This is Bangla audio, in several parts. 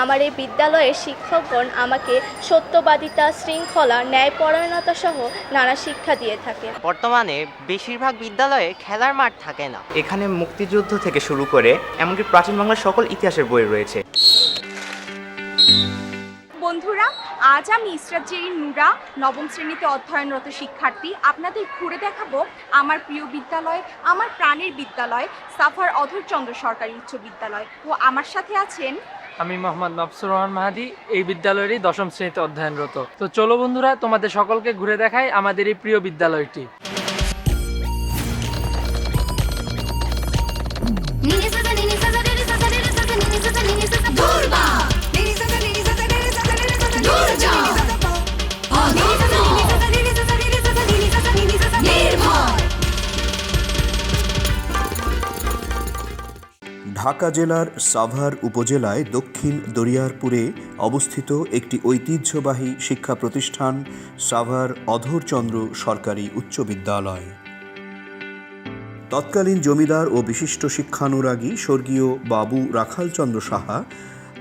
আমার এই বিদ্যালয়ের শিক্ষকগণ আমাকে সত্যবাদিতা, শৃঙ্খলা, ন্যায়পরায়ণতা সহ নানা শিক্ষা দিয়ে থাকে। বর্তমানে বেশিরভাগ বিদ্যালয়ে খেলার মাঠ থাকে না। এখানে মুক্তিযুদ্ধ থেকে শুরু করে এমনকি প্রাচীন বাংলার সকল ইতিহাসের বই রয়েছে। বন্ধুরা, আজ আমি ইসরাত জেরিন নুরা, নবম শ্রেণীতে অধ্যয়নরত শিক্ষার্থী, আপনাদের ঘুরে দেখাবো আমার প্রিয় বিদ্যালয়, আমার প্রাণের বিদ্যালয় সাফার অধরচন্দ্র সরকারি উচ্চ বিদ্যালয়। ও আমার সাথে আছেন আমি মোহাম্মদ নফসুর রহমান মাহাদি, এই বিদ্যালয়েরই দশম শ্রেণীতে অধ্যয়নরত। তো চলো বন্ধুরা, তোমাদের সকলকে ঘুরে দেখাই আমাদের এই প্রিয় বিদ্যালয়টি। ঢাকা জেলার সাভার উপজেলায় দক্ষিণ দরিয়ারপুরে অবস্থিত একটি ঐতিহ্যবাহী শিক্ষা প্রতিষ্ঠান সাভার অধরচন্দ্র সরকারি উচ্চ বিদ্যালয়। তৎকালীন জমিদার ও বিশিষ্ট শিক্ষানুরাগী স্বর্গীয় বাবু রাখালচন্দ্র সাহা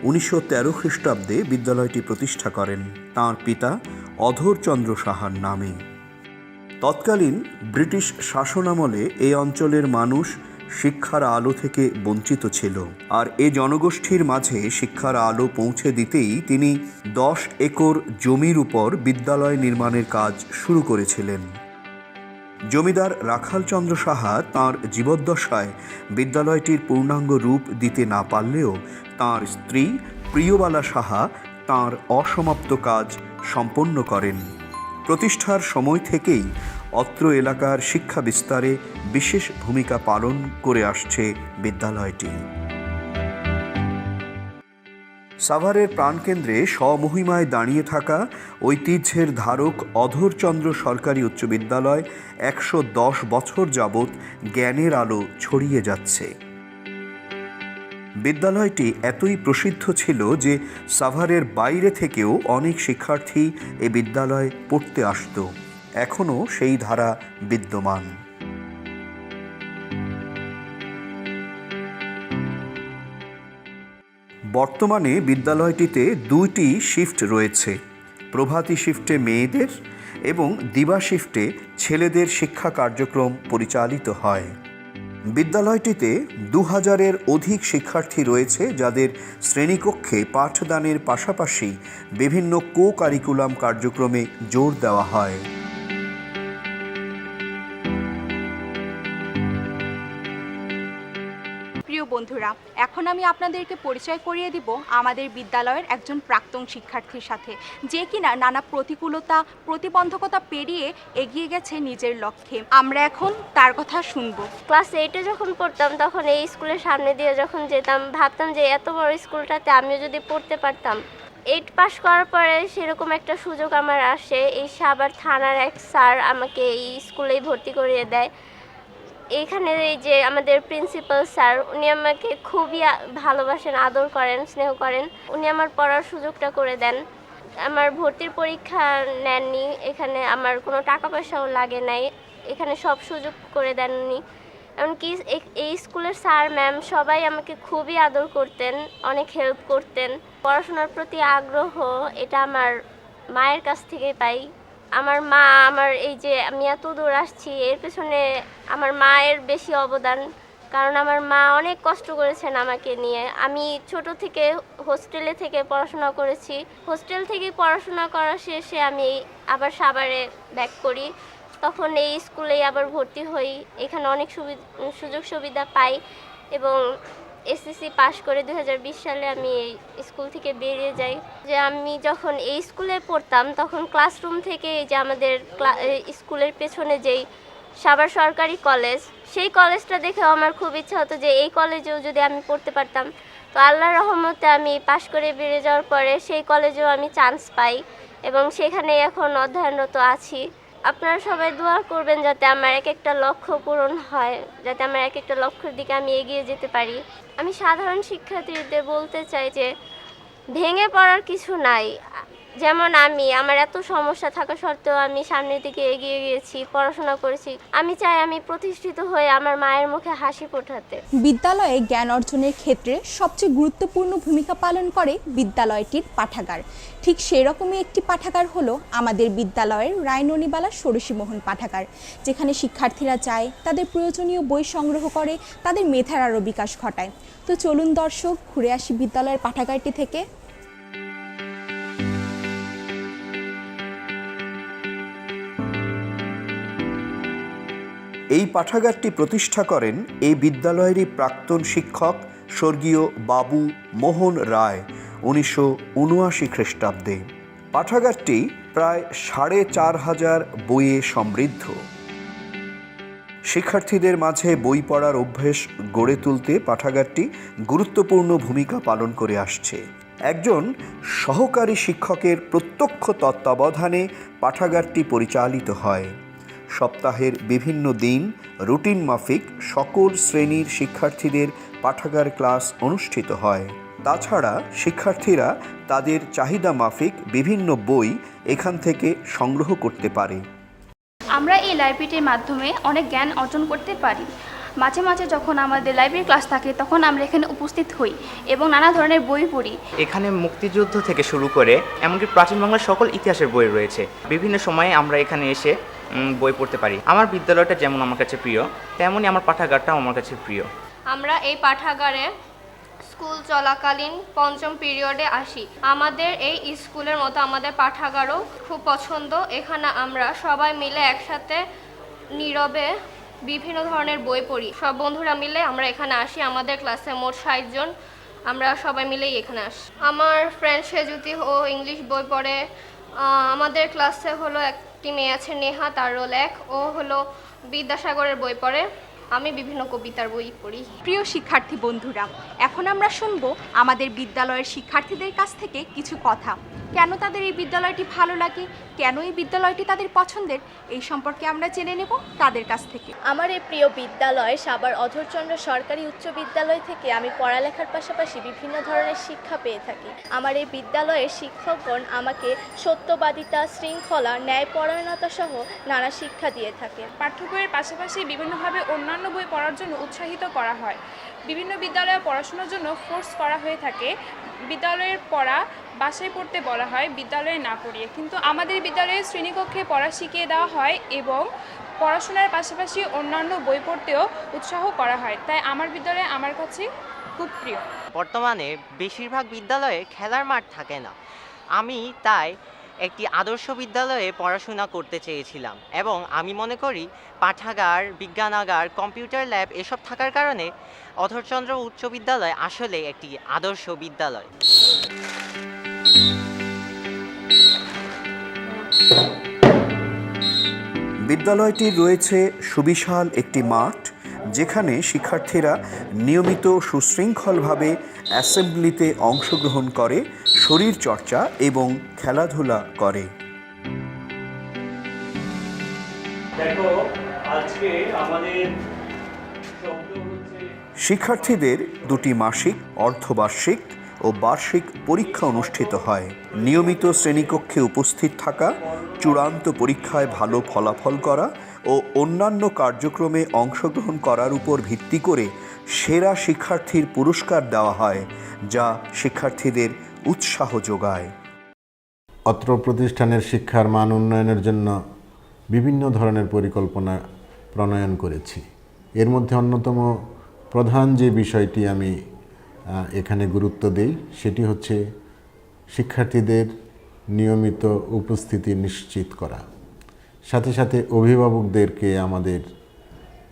1913 খ্রিস্টাব্দে বিদ্যালয়টি প্রতিষ্ঠা করেন তাঁর পিতা অধরচন্দ্র সাহার নামে। তৎকালীন ব্রিটিশ শাসনামলে এই অঞ্চলের মানুষ শিক্ষার আলো থেকে বঞ্চিত ছিল, আর এ জনগোষ্ঠীর মাঝে শিক্ষার আলো পৌঁছে দিতেই তিনি 10 একর জমির উপর বিদ্যালয় নির্মাণের কাজ শুরু করেছিলেন। জমিদার রাখালচন্দ্র সাহা তাঁর জীবদ্দশায় বিদ্যালয়টির পূর্ণাঙ্গ রূপ দিতে না পারলেও তাঁর স্ত্রী প্রিয়বালা সাহা তাঁর অসমাপ্ত কাজ সম্পন্ন করেন। প্রতিষ্ঠার সময় থেকেই অত্র এলাকার শিক্ষা বিস্তারে বিশেষ ভূমিকা পালন করে আসছে বিদ্যালয়টি। সাভারের প্রাণকেন্দ্রে স্বমহিমায় দাঁড়িয়ে থাকা ঐতিহ্যের ধারক অধরচন্দ্র সরকারি উচ্চ বিদ্যালয় 110 বছর যাবৎ জ্ঞানের আলো ছড়িয়ে যাচ্ছে। বিদ্যালয়টি এতই প্রসিদ্ধ ছিল যে সাভারের বাইরে থেকেও অনেক শিক্ষার্থী এ বিদ্যালয়ে পড়তে আসত। এখনও সেই ধারা বিদ্যমান। বর্তমানে বিদ্যালয়টিতে 2টি শিফট রয়েছে। প্রভাতী শিফটে মেয়েদের এবং দিবা শিফটে ছেলেদের শিক্ষা কার্যক্রম পরিচালিত হয়। বিদ্যালয়টিতে 2000-এর অধিক শিক্ষার্থী রয়েছে, যাদের শ্রেণীকক্ষে পাঠদানের পাশাপাশি বিভিন্ন কো-কারিকুলাম কার্যক্রমে জোর দেওয়া হয়। প্রিয় বন্ধুরা, এখন আমি আপনাদেরকে পরিচয় করিয়ে দিব আমাদের বিদ্যালয়ের একজন প্রাক্তন শিক্ষার্থীর সাথে, যে কিনা নানা প্রতিকূলতা, প্রতিবন্ধকতা পেরিয়ে এগিয়ে গেছে নিজের লক্ষ্যে। আমরা এখন তার কথা শুনবো। ক্লাস 8-এ যখন পড়তাম তখন এই স্কুলের সামনে দিয়ে যখন যেতাম ভাবতাম যে এত বড় স্কুলটাতে আমিও যদি পড়তে পারতাম। 8 পাস করার পরে সেরকম একটা সুযোগ আমার আসে, এই সাভার থানার এক স্যার আমাকে এই স্কুলেই ভর্তি করিয়ে দেয়। এখানে এই যে আমাদের প্রিন্সিপাল স্যার, উনি আমাকে খুবই ভালোবাসেন, আদর করেন, স্নেহ করেন। উনি আমার পড়ার সুযোগটা করে দেন। আমার ভর্তির পরীক্ষা নেননি, এখানে আমার কোনো টাকা পয়সাও লাগে নাই, এখানে সব সুযোগ করে দেন উনি। এমনকি এই স্কুলের স্যার ম্যাম সবাই আমাকে খুবই আদর করতেন, অনেক হেল্প করতেন। পড়াশোনার প্রতি আগ্রহ এটা আমার মায়ের কাছ থেকে পাই। আমার মা, আমার এই যে আমি এত দূর আসছি এর পেছনে আমার মায়ের বেশি অবদান, কারণ আমার মা অনেক কষ্ট করেছেন আমাকে নিয়ে। আমি ছোট থেকে হোস্টেলে থেকে পড়াশোনা করেছি, হোস্টেল থেকে পড়াশোনা করা শেষে আমি আবার সাভারে ব্যাক করি, তখন এই স্কুলেই আবার ভর্তি হই। এখানে অনেক সুযোগ সুবিধা পাই এবং এসএসসি পাশ করে 2020 সালে আমি এই স্কুল থেকে বেরিয়ে যাই। যে আমি যখন এই স্কুলে পড়তাম তখন ক্লাসরুম থেকে যে আমাদের স্কুলের পেছনে যেই সাভার সরকারি কলেজ, সেই কলেজটা দেখেও আমার খুব ইচ্ছা হতো যে এই কলেজেও যদি আমি পড়তে পারতাম। তো আল্লাহর রহমতে আমি পাশ করে বেরিয়ে যাওয়ার পরে সেই কলেজেও আমি চান্স পাই এবং সেখানেই এখন অধ্যয়নরত আছি। আপনারা সবাই দোয়া করবেন যাতে আমার এক একটা লক্ষ্য পূরণ হয়, যাতে আমার এক একটা লক্ষ্যের দিকে আমি এগিয়ে যেতে পারি। আমি সাধারণ শিক্ষার্থীদের বলতে চাই যে ভেঙে পড়ার কিছু নাই, যেমন আমার এত সমস্যা থাকা সত্ত্বেও আমি সামনের দিকে এগিয়ে গিয়েছি, পড়াশোনা করেছি। আমি চাই আমি প্রতিষ্ঠিত হয়ে আমার মায়ের মুখে হাসি ফোটাতে। বিদ্যালয়ে জ্ঞান অর্জনের ক্ষেত্রে সবচেয়ে গুরুত্বপূর্ণ ভূমিকা পালন করে বিদ্যালয়টির পাঠাগার। ঠিক সেরকমই একটি পাঠাগার হলো আমাদের বিদ্যালয়ের রায়ননিবালা ষোড়শীমোহন পাঠাগার, যেখানে শিক্ষার্থীরা যায় তাদের প্রয়োজনীয় বই সংগ্রহ করে, তাদের মেধার আরও বিকাশ ঘটায়। তো চলুন দর্শক, ঘুরে আসি বিদ্যালয়ের পাঠাগারটি থেকে। এই পাঠাগারটি প্রতিষ্ঠা করেন এই বিদ্যালয়েরই প্রাক্তন শিক্ষক স্বর্গীয় বাবু মোহন রায় 1979 খ্রিস্টাব্দে। পাঠাগারটি প্রায় 4500 বইয়ে সমৃদ্ধ। শিক্ষার্থীদের মাঝে বই পড়ার অভ্যেস গড়ে তুলতে পাঠাগারটি গুরুত্বপূর্ণ ভূমিকা পালন করে আসছে। একজন সহকারী শিক্ষকের প্রত্যক্ষ তত্ত্বাবধানে পাঠাগারটি পরিচালিত হয়। সপ্তাহের বিভিন্ন দিন রুটিন মাফিক সকল শ্রেণীর শিক্ষার্থীদের পাঠাগার ক্লাস অনুষ্ঠিত হয়। তাছাড়া শিক্ষার্থীরা তাদের চাহিদা মাফিক বিভিন্ন বই এখান থেকে সংগ্রহ করতে পারে। আমরা এই লাইব্রেরিটির মাধ্যমে অনেক জ্ঞান অর্জন করতে পারি। মাঝে মাঝে যখন আমাদের লাইব্রেরি ক্লাস থাকে তখন আমরা এখানে উপস্থিত হই এবং নানা ধরনের বই পড়ি। এখানে মুক্তিযুদ্ধ থেকে শুরু করে এমনকি প্রাচীন বাংলার সকল ইতিহাসের বই রয়েছে। বিভিন্ন সময়ে আমরা এখানে এসে বই পড়তে পারি। আমার বিদ্যালয়টা যেমন আমার কাছে প্রিয়, তেমনই আমার পাঠাগারটাও আমার কাছে প্রিয়। আমরা এই পাঠাগারে স্কুল চলাকালীন পঞ্চম পিরিয়ডে আসি। আমাদের এই স্কুলের মতো আমাদের পাঠাগারও খুব পছন্দ। এখানে আমরা সবাই মিলে একসাথে নীরবে বিভিন্ন ধরনের বই পড়ি। সব বন্ধুরা মিলে আমরা এখানে আসি। আমাদের ক্লাসে মোট 60 জন, আমরা সবাই মিলেই এখানে আসি। আমার ফ্রেন্ড সেজুতি ও ইংলিশ বই পড়ে। আমাদের ক্লাসে হলো একটি মেয়ে আছে নেহা, তার রোল 1। ও হলো বিদ্যাসাগরের বই পড়ে। আমি বিভিন্ন কবিতার বই পড়ি। প্রিয় শিক্ষার্থী বন্ধুরা, এখন আমরা শুনবো আমাদের বিদ্যালয়ের শিক্ষার্থীদের কাছ থেকে কিছু কথা। কেন তাদের এই বিদ্যালয়টি ভালো লাগে, কেন এই বিদ্যালয়টি তাদের পছন্দের, এই সম্পর্কে আমরা জেনে নেব তাদের কাছ থেকে। আমার এই প্রিয় বিদ্যালয় সাভার অধরচন্দ্র সরকারি উচ্চ বিদ্যালয় থেকে আমি পড়ালেখার পাশাপাশি বিভিন্ন ধরনের শিক্ষা পেয়ে থাকি। আমার এই বিদ্যালয়ের শিক্ষকগণ আমাকে সত্যবাদিতা, শৃঙ্খলা, ন্যায়পরায়ণতা সহ নানা শিক্ষা দিয়ে থাকে। পাঠ্য বইয়ের পাশাপাশি বিভিন্নভাবে অন্যান্য বই পড়ার জন্য উৎসাহিত করা হয়। বিভিন্ন বিদ্যালয়ে পড়াশোনার জন্য ফোর্স করা হয়ে থাকে। বিদ্যালয়ের পড়া বাসায় পড়তে বলা হয়, বিদ্যালয়ে না পড়িয়ে। কিন্তু আমাদের বিদ্যালয়ে শ্রেণীকক্ষে পড়া শিখিয়ে দেওয়া হয় এবং পড়াশোনার পাশাপাশি অন্যান্য বই পড়তেও উৎসাহ করা হয়। তাই আমার বিদ্যালয় আমার কাছে খুব প্রিয়। বর্তমানে বেশিরভাগ বিদ্যালয়ে খেলার মাঠ থাকে না। আমি তাই একটি আদর্শ বিদ্যালয়ে পড়াশোনা করতে চেয়েছিলাম এবং আমি মনে করি পাঠাগার, বিজ্ঞানাগার, কম্পিউটার ল্যাব এসব থাকার কারণে অধরচন্দ্র উচ্চ বিদ্যালয় আসলে একটি আদর্শ বিদ্যালয়। বিদ্যালয়টির রয়েছে সুবিশাল একটি মাঠ, যেখানে শিক্ষার্থীরা নিয়মিত সুশৃঙ্খলভাবে অ্যাসেম্বলিতে অংশগ্রহণ করে, শরীর চর্চা এবং খেলাধুলা করে। শিক্ষার্থীদের দুটি মাসিক, অর্ধবার্ষিক ও বার্ষিক পরীক্ষা অনুষ্ঠিত হয়। নিয়মিত শ্রেণীকক্ষে উপস্থিত থাকা, চূড়ান্ত পরীক্ষায় ভালো ফলাফল করা ও অন্যান্য কার্যক্রমে অংশগ্রহণ করার উপর ভিত্তি করে সেরা শিক্ষার্থীর পুরস্কার দেওয়া হয়, যা শিক্ষার্থীদের উৎসাহ যোগায়। অত্র প্রতিষ্ঠানের শিক্ষার মান উন্নয়নের জন্য বিভিন্ন ধরনের পরিকল্পনা প্রণয়ন করেছি। এর মধ্যে অন্যতম প্রধান যে বিষয়টি আমি এখানে গুরুত্ব দেই সেটি হচ্ছে শিক্ষার্থীদের নিয়মিত উপস্থিতি নিশ্চিত করা, সাথে সাথে অভিভাবকদেরকে আমাদের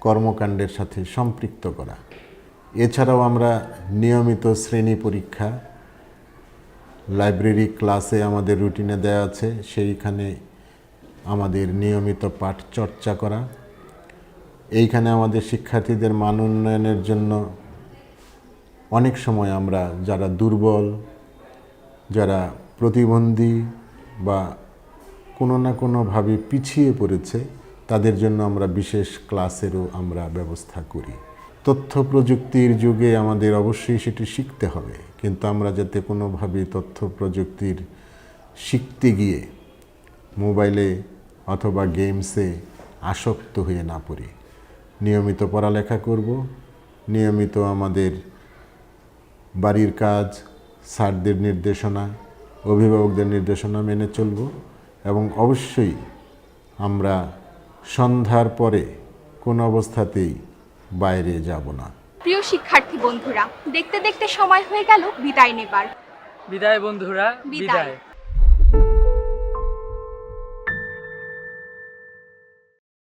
কর্মকাণ্ডের সাথে সম্পৃক্ত করা। এছাড়াও আমরা নিয়মিত শ্রেণী পরীক্ষা, লাইব্রেরি ক্লাসে আমাদের রুটিনে দেওয়া আছে, সেইখানে আমাদের নিয়মিত পাঠ চর্চা করা। এইখানে আমাদের শিক্ষার্থীদের মান উন্নয়নের জন্য অনেক সময় আমরা যারা দুর্বল, যারা প্রতিবন্ধী বা কোনো না কোনোভাবে পিছিয়ে পড়েছে, তাদের জন্য আমরা বিশেষ ক্লাসেরও আমরা ব্যবস্থা করি। তথ্য প্রযুক্তির যুগে আমাদের অবশ্যই সেটি শিখতে হবে, কিন্তু আমরা যাতে কোনোভাবে তথ্য প্রযুক্তির শিখতে গিয়ে মোবাইলে অথবা গেমসে আসক্ত হয়ে না পড়ি। নিয়মিত পড়ালেখা করব, নিয়মিত আমাদের বাড়ির কাজ, স্যারদের নির্দেশনা, অভিভাবকদের নির্দেশনা মেনে চলব এবং অবশ্যই আমরা সন্ধ্যার পরে কোনো অবস্থাতেই বাইরে যাব না। প্রিয় শিক্ষার্থী বন্ধুরা, দেখতে দেখতে সময় হয়ে গেল বিদায় নেবার। বিদায় বন্ধুরা, বিদায়। বিদায়।